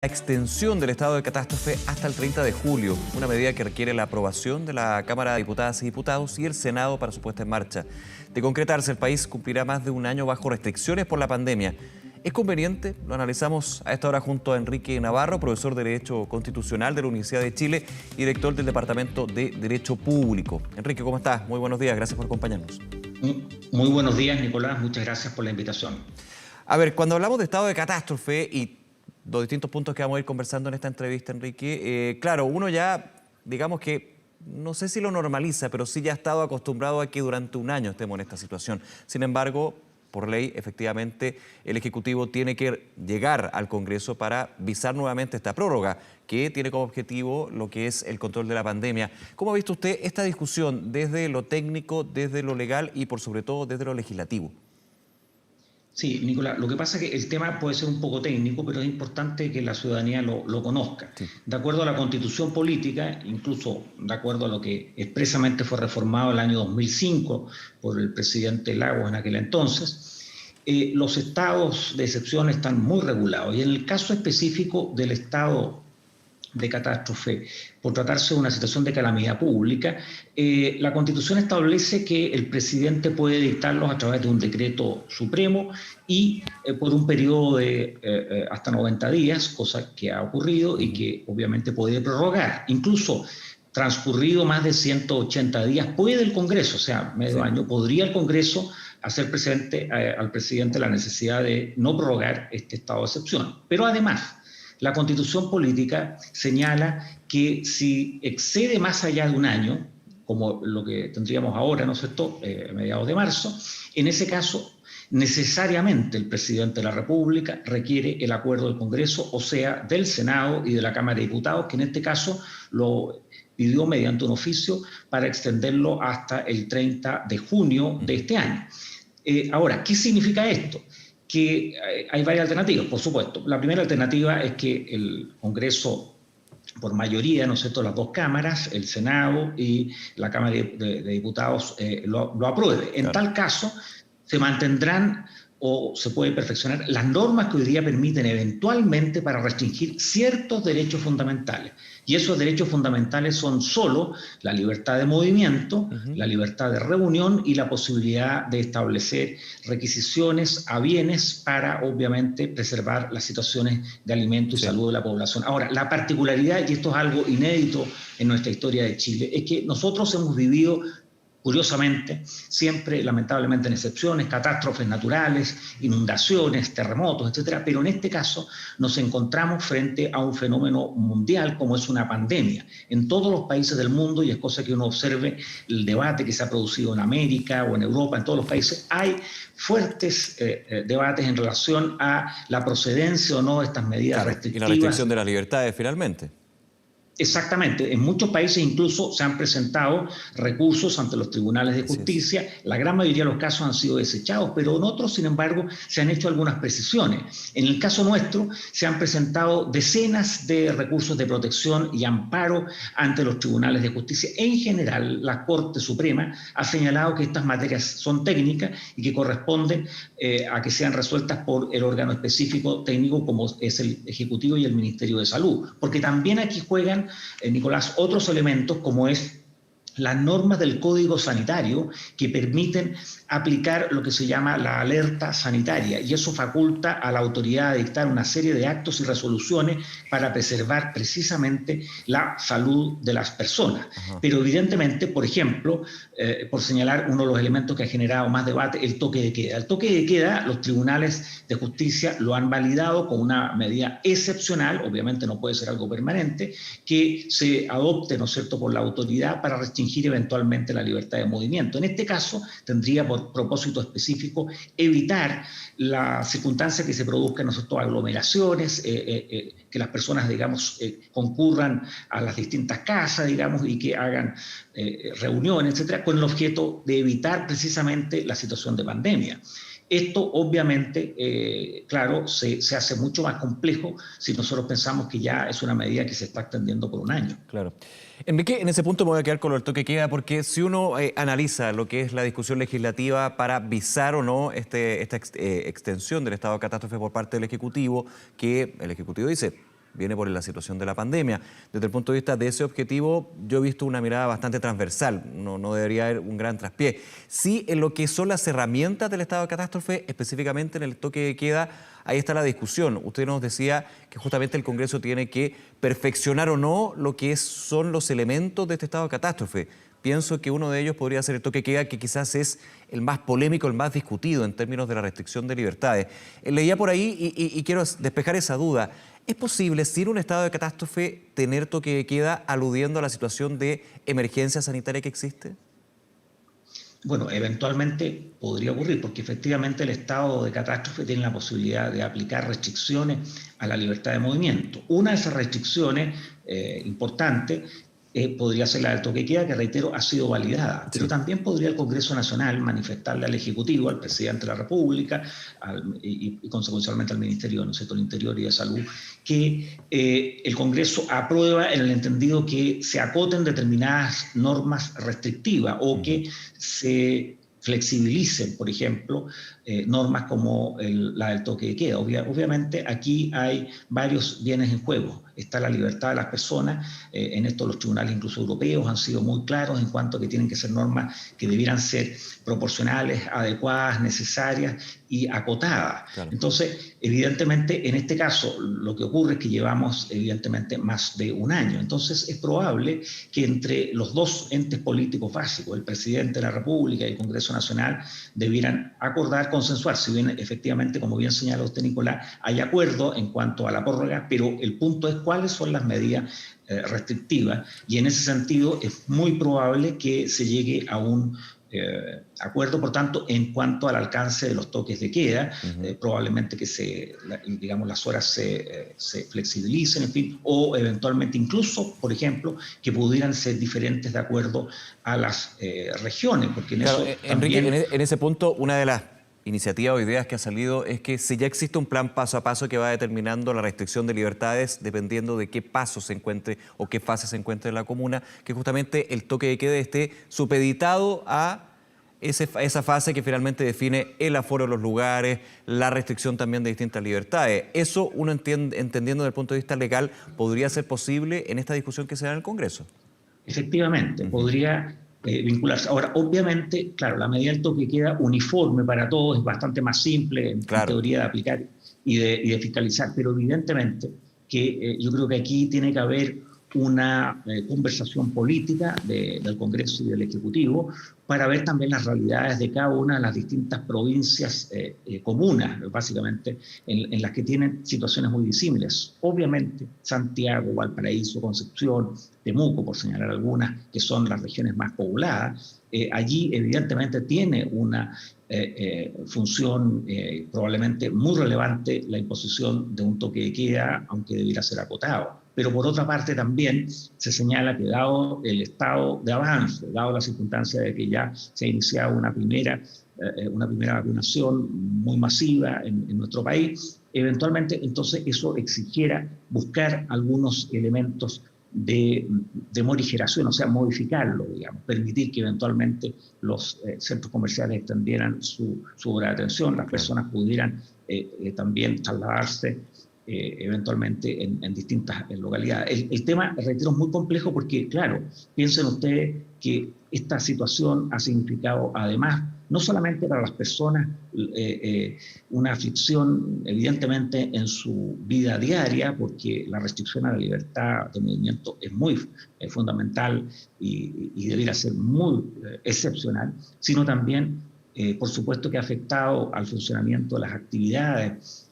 La extensión del estado de catástrofe hasta el 30 de julio, una medida que requiere la aprobación de la Cámara de Diputadas y Diputados y el Senado para su puesta en marcha. De concretarse, el país cumplirá más de un año bajo restricciones por la pandemia. ¿Es conveniente? Lo analizamos a esta hora junto a Enrique Navarro, profesor de Derecho Constitucional de la Universidad de Chile y director del Departamento de Derecho Público. Enrique, ¿cómo estás? Muy buenos días, gracias por acompañarnos. Muy buenos días, Nicolás. Muchas gracias por la invitación. A ver, cuando hablamos de estado de catástrofe y los distintos puntos que vamos a ir conversando en esta entrevista, Enrique, claro, uno ya, digamos que, no sé si lo normaliza, pero sí ya ha estado acostumbrado a que durante un año estemos en esta situación. Sin embargo, por ley, efectivamente, el Ejecutivo tiene que llegar al Congreso para visar nuevamente esta prórroga, que tiene como objetivo lo que es el control de la pandemia. ¿Cómo ha visto usted esta discusión desde lo técnico, desde lo legal y, por sobre todo, desde lo legislativo? Sí, Nicolás, lo que pasa es que el tema puede ser un poco técnico, pero es importante que la ciudadanía lo conozca. Sí. De acuerdo a la Constitución política, incluso de acuerdo a lo que expresamente fue reformado el año 2005 por el presidente Lagos en aquel entonces, los estados de excepción están muy regulados. Y en el caso específico del estado de catástrofe, por tratarse de una situación de calamidad pública, la Constitución establece que el presidente puede dictarlos a través de un decreto supremo y por un periodo de hasta 90 días, cosa que ha ocurrido y que obviamente puede prorrogar. Incluso transcurrido más de 180 días, puede el Congreso, o sea, medio año, podría el Congreso hacer presente al presidente la necesidad de no prorrogar este estado de excepción. Pero además, la Constitución política señala que si excede más allá de un año, como lo que tendríamos ahora, ¿no es cierto?, a mediados de marzo, en ese caso necesariamente el presidente de la República requiere el acuerdo del Congreso, o sea, del Senado y de la Cámara de Diputados, que en este caso lo pidió mediante un oficio para extenderlo hasta el 30 de junio de este año. Ahora, ¿qué significa esto? Que hay varias alternativas, por supuesto. La primera alternativa es que el Congreso, por mayoría, ¿no es cierto?, las dos cámaras, el Senado y la Cámara de Diputados, lo apruebe. En tal caso, se mantendrán o se pueden perfeccionar las normas que hoy día permiten eventualmente para restringir ciertos derechos fundamentales. Y esos derechos fundamentales son solo la libertad de movimiento, la libertad de reunión y la posibilidad de establecer requisiciones a bienes para, obviamente, preservar las situaciones de alimento y salud de la población. Ahora, la particularidad, y esto es algo inédito en nuestra historia de Chile, es que nosotros hemos vivido, curiosamente, siempre, lamentablemente en excepciones, catástrofes naturales, inundaciones, terremotos, etcétera, pero en este caso nos encontramos frente a un fenómeno mundial como es una pandemia en todos los países del mundo, y es cosa que uno observe el debate que se ha producido en América o en Europa, en todos los países, hay fuertes debates en relación a la procedencia o no de estas medidas restrictivas. Y la restricción de las libertades, finalmente. Exactamente, en muchos países incluso se han presentado recursos ante los tribunales de justicia, la gran mayoría de los casos han sido desechados, pero en otros, sin embargo, se han hecho algunas precisiones. En el caso nuestro, se han presentado decenas de recursos de protección y amparo ante los tribunales de justicia. En general, la Corte Suprema ha señalado que estas materias son técnicas y que corresponden a que sean resueltas por el órgano específico técnico como es el Ejecutivo y el Ministerio de Salud, porque también aquí juegan, Nicolás, otros elementos como es las normas del Código Sanitario que permiten aplicar lo que se llama la alerta sanitaria, y eso faculta a la autoridad a dictar una serie de actos y resoluciones para preservar precisamente la salud de las personas. Pero evidentemente, por ejemplo, por señalar uno de los elementos que ha generado más debate, el toque de queda. El toque de queda, los tribunales de justicia lo han validado como una medida excepcional, obviamente no puede ser algo permanente, que se adopte, ¿no es cierto?, por la autoridad para restringir eventualmente la libertad de movimiento. En este caso, tendría por propósito específico evitar la circunstancia que se produzcan, ¿no es cierto?, aglomeraciones, que las personas, digamos, concurran a las distintas casas, digamos, y que hagan reuniones, etcétera, con el objeto de evitar precisamente la situación de pandemia. Esto obviamente, claro, se hace mucho más complejo si nosotros pensamos que ya es una medida que se está extendiendo por un año. Claro. Enrique, en ese punto me voy a quedar con el toque de queda, porque si uno analiza lo que es la discusión legislativa para visar o no esta extensión del estado de catástrofe por parte del Ejecutivo, que el Ejecutivo dice, viene por la situación de la pandemia. Desde el punto de vista de ese objetivo, yo he visto una mirada bastante transversal, no debería haber un gran traspié. Sí, en lo que son las herramientas del estado de catástrofe, específicamente en el toque de queda, ahí está la discusión. Usted nos decía que justamente el Congreso tiene que perfeccionar o no lo que son los elementos de este estado de catástrofe. Pienso que uno de ellos podría ser el toque de queda, que quizás es el más polémico, el más discutido en términos de la restricción de libertades. Leía por ahí y quiero despejar esa duda. ¿Es posible, sin un estado de catástrofe, tener toque de queda aludiendo a la situación de emergencia sanitaria que existe? Bueno, eventualmente podría ocurrir, porque efectivamente el estado de catástrofe tiene la posibilidad de aplicar restricciones a la libertad de movimiento. Una de esas restricciones importantes podría ser la del toque de queda, que reitero, ha sido validada. Pero también podría el Congreso Nacional manifestarle al Ejecutivo, al Presidente de la República y consecuencialmente al Ministerio, ¿no es cierto?, del Interior y de Salud, que el Congreso aprueba en el entendido que se acoten determinadas normas restrictivas o que se flexibilicen, por ejemplo, normas como la del toque de queda. Obviamente aquí hay varios bienes en juego. Está la libertad de las personas. En esto los tribunales incluso europeos han sido muy claros en cuanto a que tienen que ser normas que debieran ser proporcionales, adecuadas, necesarias y acotadas. Claro. Entonces, evidentemente, en este caso, lo que ocurre es que llevamos, evidentemente, más de un año. Entonces, es probable que entre los dos entes políticos básicos, el Presidente de la República y el Congreso Nacional, debieran acordar, consensuar, si bien efectivamente, como bien señala usted, Nicolás, hay acuerdo en cuanto a la prórroga, pero el punto es cuáles son las medidas restrictivas, y en ese sentido es muy probable que se llegue a un acuerdo, por tanto, en cuanto al alcance de los toques de queda. Probablemente que digamos, las horas se flexibilicen, en fin, o eventualmente incluso, por ejemplo, que pudieran ser diferentes de acuerdo a las regiones, porque en claro, eso Enrique, también... en ese punto, una de las iniciativas o ideas que ha salido es que si ya existe un plan paso a paso que va determinando la restricción de libertades dependiendo de qué paso se encuentre o qué fase se encuentre en la comuna, que justamente el toque de queda esté supeditado a esa fase que finalmente define el aforo de los lugares, la restricción también de distintas libertades. Eso uno entendiendo desde el punto de vista legal, ¿podría ser posible en esta discusión que se da en el Congreso? Efectivamente, podría vincularse. Ahora, obviamente, claro, la medida del toque de queda uniforme para todos es bastante más simple en teoría de aplicar y de fiscalizar, pero evidentemente que yo creo que aquí tiene que haber una conversación política del Congreso y del Ejecutivo para ver también las realidades de cada una de las distintas provincias comunas, básicamente, en las que tienen situaciones muy disímiles. Obviamente, Santiago, Valparaíso, Concepción, Temuco, por señalar algunas, que son las regiones más pobladas, allí evidentemente tiene una función probablemente muy relevante la imposición de un toque de queda, aunque debiera ser acotado. Pero por otra parte también se señala que dado el estado de avance, dado la circunstancia de que ya se ha iniciado una primera vacunación muy masiva en nuestro país, eventualmente entonces eso exigiera buscar algunos elementos de morigeración, o sea, modificarlo, digamos, permitir que eventualmente los centros comerciales extendieran su hora de atención, las personas pudieran también trasladarse eventualmente en distintas localidades. El tema, reitero, es muy complejo porque, claro, piensen ustedes que esta situación ha significado además, no solamente para las personas, una aflicción evidentemente en su vida diaria, porque la restricción a la libertad de movimiento es muy fundamental y debería ser muy excepcional, sino también, por supuesto, que ha afectado al funcionamiento de las actividades.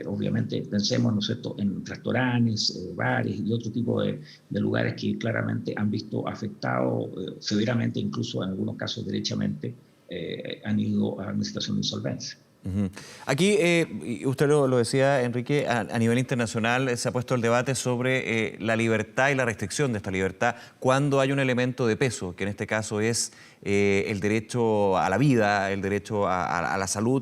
Obviamente pensemos, ¿no es cierto?, en restaurantes, bares y otro tipo de lugares que claramente han visto afectados severamente, incluso en algunos casos derechamente han ido a una situación de insolvencia. Aquí, usted lo decía, Enrique, a nivel internacional se ha puesto el debate sobre la libertad y la restricción de esta libertad cuando hay un elemento de peso, que en este caso es el derecho a la vida, el derecho a la salud,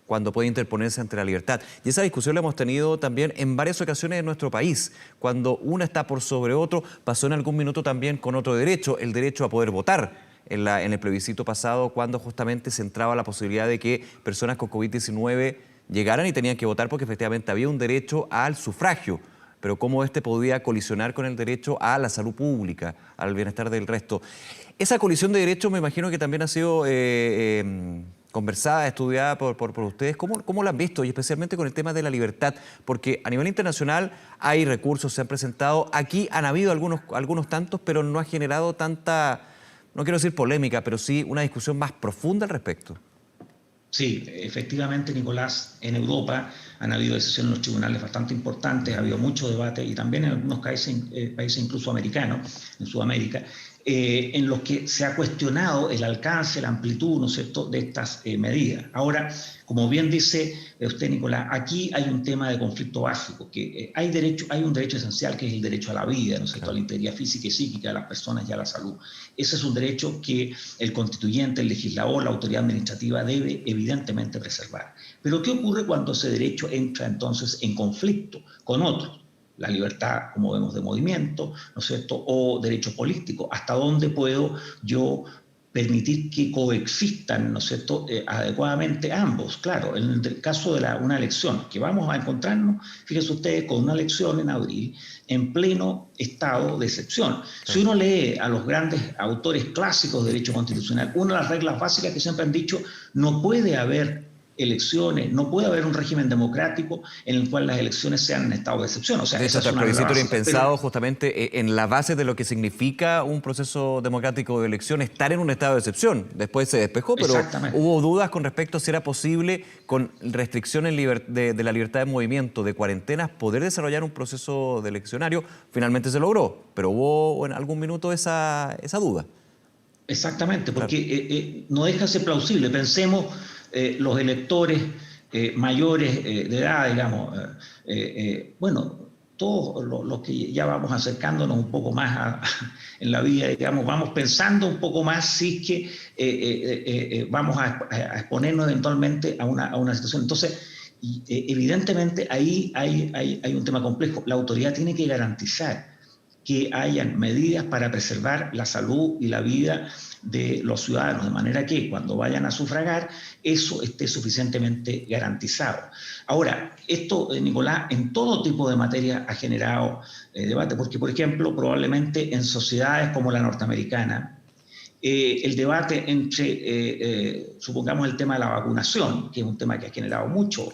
cuando puede interponerse ante la libertad. Y esa discusión la hemos tenido también en varias ocasiones en nuestro país. Cuando uno está por sobre otro, pasó en algún minuto también con otro derecho, el derecho a poder votar. En el plebiscito pasado, cuando justamente se entraba la posibilidad de que personas con COVID-19 llegaran y tenían que votar porque efectivamente había un derecho al sufragio. pero cómo este podía colisionar con el derecho a la salud pública, al bienestar del resto. Esa colisión de derechos me imagino que también ha sido conversada, estudiada por ustedes. ¿Cómo la han visto? Y especialmente con el tema de la libertad, porque a nivel internacional hay recursos, se han presentado. Aquí han habido algunos tantos, pero no ha generado tanta, no quiero decir polémica, pero sí una discusión más profunda al respecto. Sí, efectivamente, Nicolás, en Europa han habido decisiones en los tribunales bastante importantes, ha habido mucho debate y también en algunos países incluso americanos, en Sudamérica, en los que se ha cuestionado el alcance, la amplitud, ¿no es cierto?, de estas medidas. Ahora, como bien dice usted, Nicolás, aquí hay un tema de conflicto básico, que hay un derecho esencial que es el derecho a la vida, ¿no es cierto?, a la integridad física y psíquica de las personas y a la salud. Ese es un derecho que el constituyente, el legislador, la autoridad administrativa debe evidentemente preservar. Pero ¿qué ocurre cuando ese derecho entra entonces en conflicto con otros? La libertad, como vemos, de movimiento, ¿no es cierto?, o derecho político. ¿Hasta dónde puedo yo permitir que coexistan, ¿no es cierto?, adecuadamente ambos? Claro, en el caso de una elección, que vamos a encontrarnos, fíjense ustedes, con una elección en abril, en pleno estado de excepción. Si uno lee a los grandes autores clásicos de derecho constitucional, una de las reglas básicas que siempre han dicho, no puede haber elecciones, no puede haber un régimen democrático en el cual las elecciones sean en estado de excepción. O sea, De hecho, hasta el plebiscito era impensado justamente en la base de lo que significa un proceso democrático de elección, estar en un estado de excepción. Después se despejó, pero hubo dudas con respecto a si era posible, con restricciones de la libertad de movimiento, de cuarentenas, poder desarrollar un proceso de eleccionario. Finalmente se logró, pero hubo en algún minuto esa duda. Exactamente, porque no deja de ser plausible. Pensemos los electores mayores de edad, digamos, bueno, todos los que ya vamos acercándonos un poco más en la vida, digamos, vamos pensando un poco más si es que vamos a exponernos eventualmente a una situación. Entonces, evidentemente ahí hay un tema complejo. La autoridad tiene que garantizar que hayan medidas para preservar la salud y la vida de los ciudadanos, de manera que cuando vayan a sufragar, eso esté suficientemente garantizado. Ahora, esto, Nicolás, en todo tipo de materia ha generado debate, porque, por ejemplo, probablemente en sociedades como la norteamericana, el debate entre, supongamos, el tema de la vacunación, que es un tema que ha generado mucho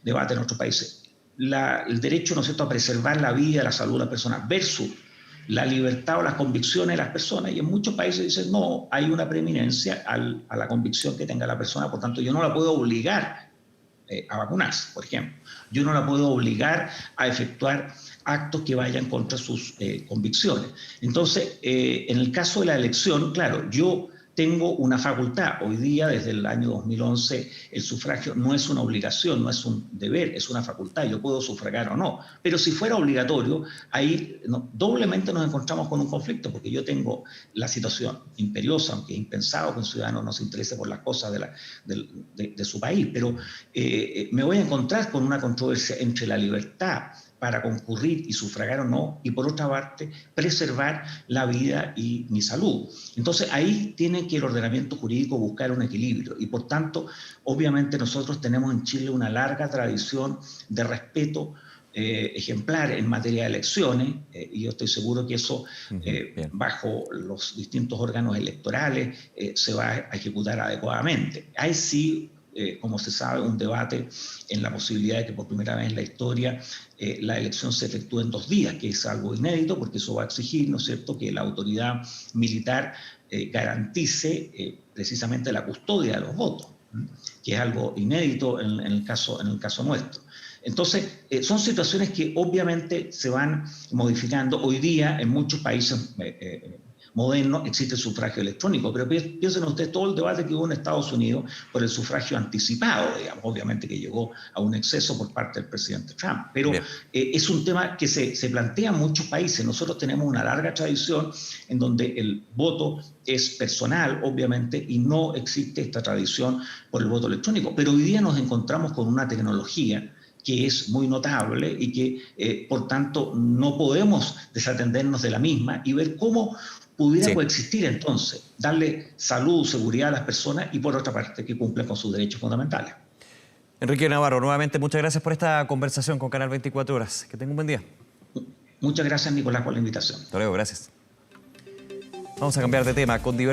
debate en nuestros países, el derecho, ¿no es cierto?, a preservar la vida, la salud de las personas versus la libertad o las convicciones de las personas, y en muchos países dicen no, hay una preeminencia a la convicción que tenga la persona, por tanto yo no la puedo obligar a vacunarse, por ejemplo. Yo no la puedo obligar a efectuar actos que vayan contra sus convicciones. Entonces, en el caso de la elección, claro, yo tengo una facultad. Hoy día, desde el año 2011, el sufragio no es una obligación, no es un deber, es una facultad. Yo puedo sufragar o no. Pero si fuera obligatorio, ahí doblemente nos encontramos con un conflicto, porque yo tengo la situación imperiosa, aunque es impensado que un ciudadano no se interese por las cosas de su país, pero me voy a encontrar con una controversia entre la libertad para concurrir y sufragar o no, y por otra parte, preservar la vida y mi salud. Entonces, ahí tiene que el ordenamiento jurídico buscar un equilibrio, y por tanto, obviamente nosotros tenemos en Chile una larga tradición de respeto ejemplar en materia de elecciones, y yo estoy seguro que eso, bajo los distintos órganos electorales, se va a ejecutar adecuadamente. Ahí sí, como se sabe, un debate en la posibilidad de que por primera vez en la historia la elección se efectúe en 2 días, que es algo inédito, porque eso va a exigir, ¿no es cierto?, que la autoridad militar garantice precisamente la custodia de los votos, que es algo inédito en el caso nuestro. Entonces, son situaciones que obviamente se van modificando. Hoy día, en muchos países moderno existe el sufragio electrónico, pero piensen ustedes todo el debate que hubo en Estados Unidos por el sufragio anticipado, digamos, obviamente que llegó a un exceso por parte del presidente Trump, pero es un tema que se plantea en muchos países. Nosotros tenemos una larga tradición en donde el voto es personal, obviamente, y no existe esta tradición por el voto electrónico, pero hoy día nos encontramos con una tecnología que es muy notable y que, por tanto, no podemos desatendernos de la misma y ver cómo pudiera coexistir entonces, darle salud, seguridad a las personas y por otra parte que cumplan con sus derechos fundamentales. Enrique Navarro, nuevamente muchas gracias por esta conversación con Canal 24 Horas. Que tenga un buen día. Muchas gracias, Nicolás, por la invitación. Hasta luego, gracias. Vamos a cambiar de tema con diversas...